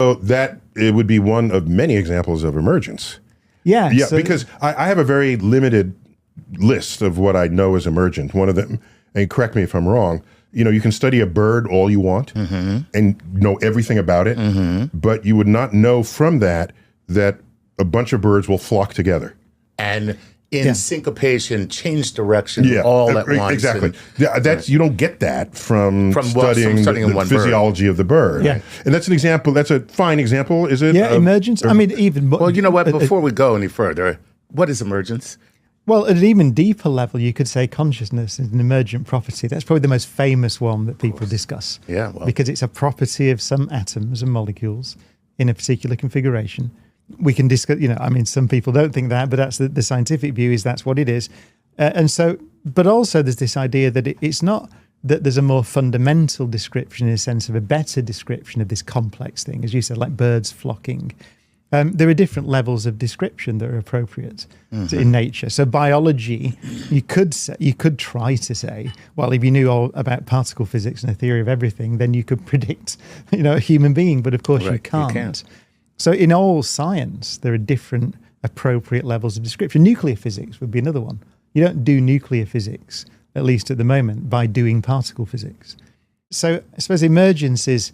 So that it would be one of many examples of emergence. Yeah. Yeah, because I have a very limited list of what I know is emergent. One of them, and correct me if I'm wrong, you can study a bird all you want and know everything about it, but you would not know from that a bunch of birds will flock together. And in syncopation, change direction all at once. Exactly. You don't get that from studying the physiology of the bird. Yeah. And that's an example. That's a fine example, is it? Yeah, emergence. I mean, even... Well, you know what? Before we go any further, what is emergence? Well, at an even deeper level, you could say consciousness is an emergent property. That's probably the most famous one that people discuss. Yeah, well. Because it's a property of some atoms and molecules in a particular configuration. We can discuss, some people don't think that, but that's the scientific view is that's what it is. But also there's this idea that it's not that there's a more fundamental description in a sense of a better description of this complex thing, as you said, like birds flocking. There are different levels of description that are appropriate in nature. So biology, you could try to say, well, if you knew all about particle physics and a theory of everything, then you could predict, a human being. But of course you can't. So in all science, there are different appropriate levels of description. Nuclear physics would be another one. You don't do nuclear physics, at least at the moment, by doing particle physics. So I suppose emergence is,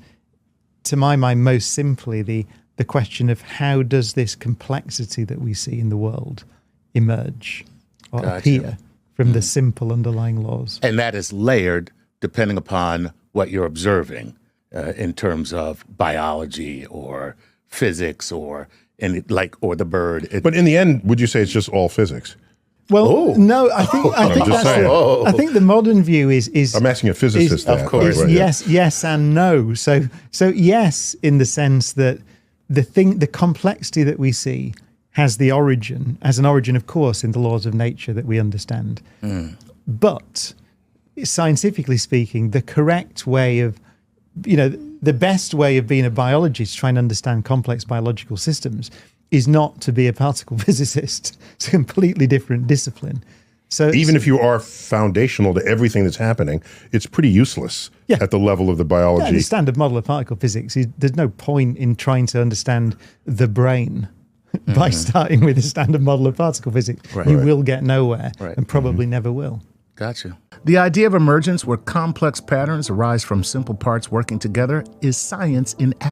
to my mind, most simply the question of how does this complexity that we see in the world emerge or appear from the simple underlying laws. And that is layered depending upon what you're observing in terms of biology or physics or the bird. But in the end, would you say it's just all physics? Well, no, I think the modern view is I'm asking a physicist. Of course, yes and no. So yes, in the sense that the complexity that we see has an origin, of course, in the laws of nature that we understand. But scientifically speaking, the correct way of, the best way of being a biologist, trying to understand complex biological systems, is not to be a particle physicist. It's a completely different discipline. So even if you are foundational to everything that's happening, it's pretty useless at the level of the biology. Yeah, the standard model of particle physics, there's no point in trying to understand the brain by starting with a standard model of particle physics. You will get nowhere and probably never will. Gotcha. The idea of emergence, where complex patterns arise from simple parts working together, is science in